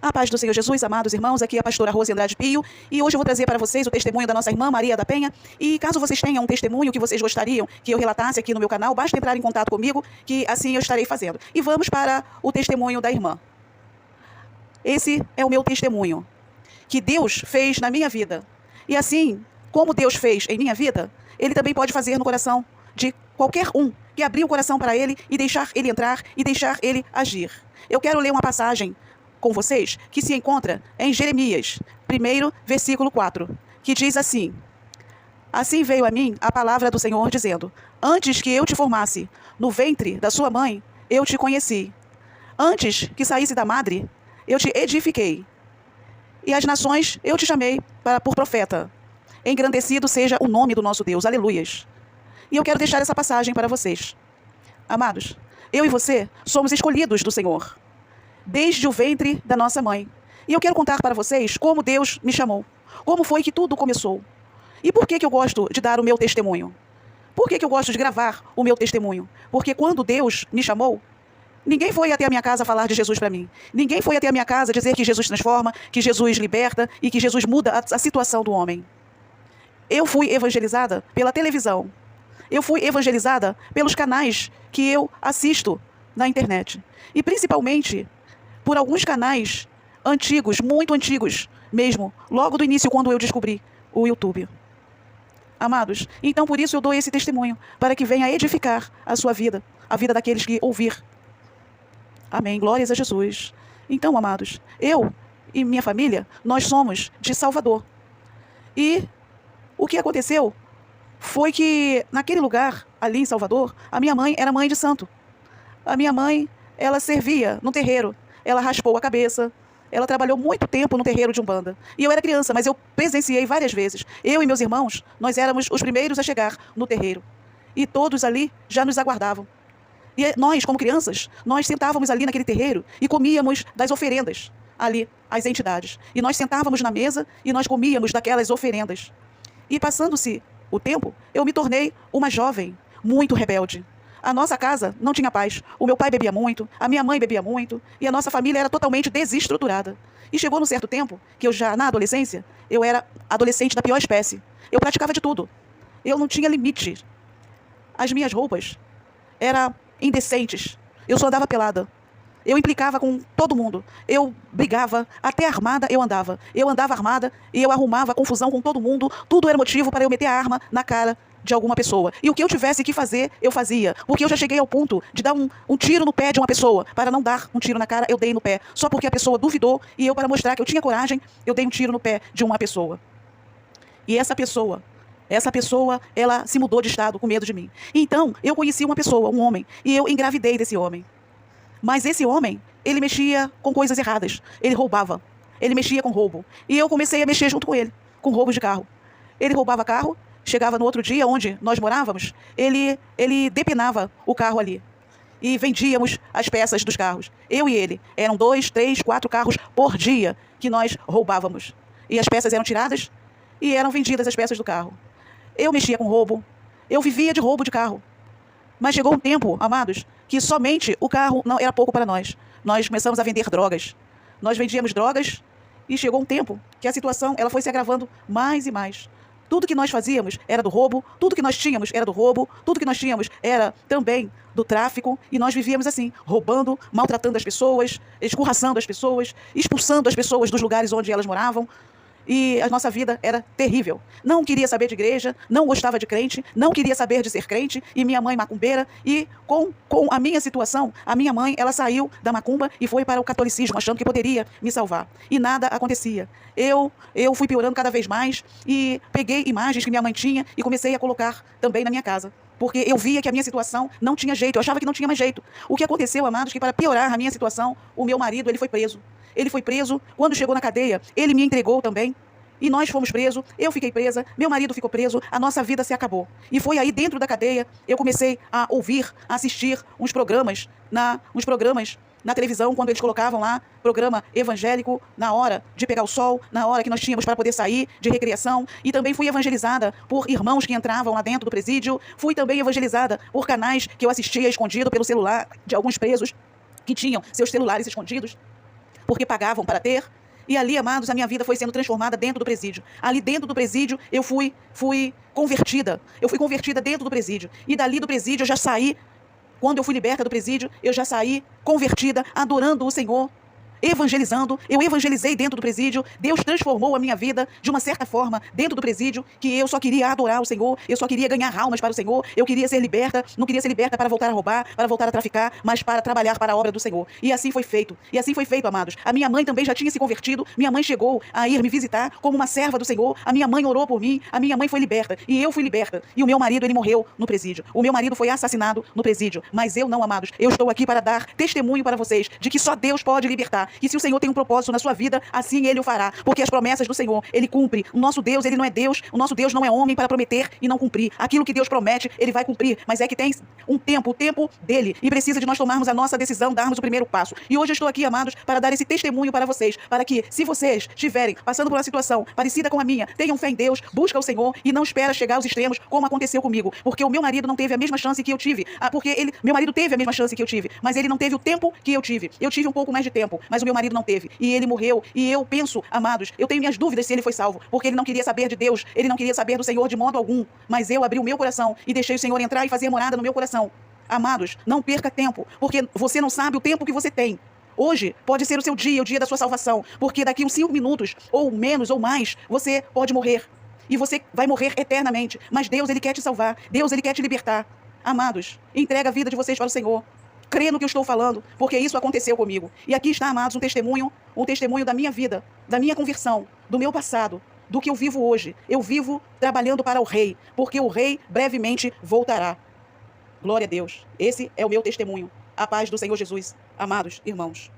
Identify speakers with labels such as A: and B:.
A: A paz do Senhor Jesus, amados irmãos, aqui é a pastora Rose Andrade Pio, e hoje eu vou trazer para vocês o testemunho da nossa irmã Maria da Penha, e caso vocês tenham um testemunho que vocês gostariam que eu relatasse aqui no meu canal, basta entrar em contato comigo, que assim eu estarei fazendo. E vamos para o testemunho da irmã. Esse é o meu testemunho, que Deus fez na minha vida. E assim, como Deus fez em minha vida, Ele também pode fazer no coração de qualquer um que abrir o coração para Ele e deixar Ele entrar e deixar Ele agir. Eu quero ler uma passagem com vocês, que se encontra em Jeremias, 1º, versículo 4, que diz assim: Assim veio a mim a palavra do Senhor, dizendo: Antes que eu te formasse no ventre da sua mãe, eu te conheci. Antes que saísse da madre, eu te edifiquei. E as nações eu te chamei por profeta. Engrandecido seja o nome do nosso Deus. Aleluias. E eu quero deixar essa passagem para vocês. Amados, eu e você somos escolhidos do Senhor, desde o ventre da nossa mãe. E eu quero contar para vocês como Deus me chamou, como foi que tudo começou. E por que eu gosto de dar o meu testemunho? Por que eu gosto de gravar o meu testemunho? Porque quando Deus me chamou, ninguém foi até a minha casa falar de Jesus para mim. Ninguém foi até a minha casa dizer que Jesus transforma, que Jesus liberta e que Jesus muda a situação do homem. Eu fui evangelizada pela televisão. Eu fui evangelizada pelos canais que eu assisto na internet. E principalmente por alguns canais antigos, muito antigos mesmo, logo do início, quando eu descobri o YouTube. Amados, então por isso eu dou esse testemunho, para que venha edificar a sua vida, a vida daqueles que ouvir. Amém, glórias a Jesus. Então, amados, eu e minha família, nós somos de Salvador. E o que aconteceu foi que naquele lugar, ali em Salvador, a minha mãe era mãe de santo. A minha mãe, ela servia no terreiro. Ela raspou a cabeça. Ela trabalhou muito tempo no terreiro de Umbanda. E eu era criança, mas eu presenciei várias vezes. Eu e meus irmãos, nós éramos os primeiros a chegar no terreiro. E todos ali já nos aguardavam. E nós, como crianças, nós sentávamos ali naquele terreiro e comíamos das oferendas ali, as entidades. E nós sentávamos na mesa e nós comíamos daquelas oferendas. E passando-se o tempo, eu me tornei uma jovem muito rebelde. A nossa casa não tinha paz. O meu pai bebia muito, a minha mãe bebia muito, e a nossa família era totalmente desestruturada. E chegou num certo tempo, que eu já, na adolescência, eu era adolescente da pior espécie. Eu praticava de tudo. Eu não tinha limite. As minhas roupas eram indecentes. Eu só andava pelada. Eu implicava com todo mundo. Eu brigava, até armada eu andava. Eu andava armada e eu arrumava confusão com todo mundo. Tudo era motivo para eu meter a arma na cara de alguma pessoa. E o que eu tivesse que fazer, eu fazia. Porque eu já cheguei ao ponto de dar um tiro no pé de uma pessoa. Para não dar um tiro na cara, eu dei no pé. Só porque a pessoa duvidou e eu, para mostrar que eu tinha coragem, eu dei um tiro no pé de uma pessoa. E essa pessoa, ela se mudou de estado com medo de mim. Então, eu conheci uma pessoa, um homem, e eu engravidei desse homem. Mas esse homem, ele mexia com coisas erradas. Ele roubava. Ele mexia com roubo. E eu comecei a mexer junto com ele, com roubo de carro. Ele roubava carro, chegava no outro dia, onde nós morávamos, ele depenava o carro ali. E vendíamos as peças dos carros. Eu e ele. Eram 2, 3, 4 carros por dia que nós roubávamos. E as peças eram tiradas e eram vendidas as peças do carro. Eu mexia com roubo. Eu vivia de roubo de carro. Mas chegou um tempo, amados, que somente o carro não era pouco para nós. Nós começamos a vender drogas. Nós vendíamos drogas e chegou um tempo que a situação ela foi se agravando mais e mais. Tudo que nós fazíamos era do roubo, tudo que nós tínhamos era do roubo, tudo que nós tínhamos era também do tráfico, e nós vivíamos assim, roubando, maltratando as pessoas, escorraçando as pessoas, expulsando as pessoas dos lugares onde elas moravam. E a nossa vida era terrível. Não queria saber de igreja, não gostava de crente, não queria saber de ser crente, e minha mãe macumbeira, e com a minha situação, a minha mãe, ela saiu da macumba e foi para o catolicismo, achando que poderia me salvar. E nada acontecia. Eu fui piorando cada vez mais, e peguei imagens que minha mãe tinha e comecei a colocar também na minha casa. Porque eu via que a minha situação não tinha jeito, eu achava que não tinha mais jeito. O que aconteceu, amados, que para piorar a minha situação, o meu marido, ele foi preso. Ele foi preso, quando chegou na cadeia, ele me entregou também. E nós fomos presos, eu fiquei presa, meu marido ficou preso, a nossa vida se acabou. E foi aí dentro da cadeia, eu comecei a ouvir, a assistir uns programas na televisão, quando eles colocavam lá, programa evangélico, na hora de pegar o sol, na hora que nós tínhamos para poder sair de recreação. E também fui evangelizada por irmãos que entravam lá dentro do presídio. Fui também evangelizada por canais que eu assistia escondido pelo celular de alguns presos que tinham seus celulares escondidos. porque pagavam para ter. E ali, amados, a minha vida foi sendo transformada dentro do presídio. Ali dentro do presídio eu fui convertida. Eu fui convertida dentro do presídio. E dali do presídio eu já saí, quando eu fui liberta do presídio, eu já saí convertida, adorando o Senhor, evangelizando. Eu evangelizei dentro do presídio. Deus transformou a minha vida de uma certa forma dentro do presídio, que eu só queria adorar o Senhor, eu só queria ganhar almas para o Senhor, eu queria ser liberta, não queria ser liberta para voltar a roubar, para voltar a traficar, mas para trabalhar para a obra do Senhor. E assim foi feito. E assim foi feito, amados. A minha mãe também já tinha se convertido. Minha mãe chegou a ir me visitar como uma serva do Senhor. A minha mãe orou por mim. A minha mãe foi liberta. E eu fui liberta. E o meu marido, ele morreu no presídio. O meu marido foi assassinado no presídio. Mas eu não, amados. Eu estou aqui para dar testemunho para vocês de que só Deus pode libertar. E se o Senhor tem um propósito na sua vida, assim Ele o fará. Porque as promessas do Senhor, Ele cumpre. O nosso Deus, Ele não é Deus. O nosso Deus não é homem para prometer e não cumprir. Aquilo que Deus promete, Ele vai cumprir. Mas é que tem um tempo, o tempo dEle. E precisa de nós tomarmos a nossa decisão, darmos o primeiro passo. E hoje eu estou aqui, amados, para dar esse testemunho para vocês. Para que, se vocês estiverem passando por uma situação parecida com a minha, tenham fé em Deus, busca o Senhor e não espera chegar aos extremos, como aconteceu comigo. Porque o meu marido não teve a mesma chance que eu tive. Meu marido teve a mesma chance que eu tive, mas ele não teve o tempo que eu tive. Eu tive um pouco mais de tempo, mas o meu marido não teve. E ele morreu. E eu penso, amados, eu tenho minhas dúvidas se ele foi salvo, porque ele não queria saber de Deus, ele não queria saber do Senhor de modo algum. Mas eu abri o meu coração e deixei o Senhor entrar e fazer morada no meu coração. Amados, não perca tempo, porque você não sabe o tempo que você tem. Hoje pode ser o seu dia, o dia da sua salvação, porque daqui uns 5 minutos, ou menos, ou mais, você pode morrer. E você vai morrer eternamente. Mas Deus, Ele quer te salvar. Deus, Ele quer te libertar. Amados, entrega a vida de vocês para o Senhor. Crê no que eu estou falando, porque isso aconteceu comigo. E aqui está, amados, um testemunho da minha vida, da minha conversão, do meu passado, do que eu vivo hoje. Eu vivo trabalhando para o Rei, porque o Rei brevemente voltará. Glória a Deus. Esse é o meu testemunho. A paz do Senhor Jesus, amados irmãos.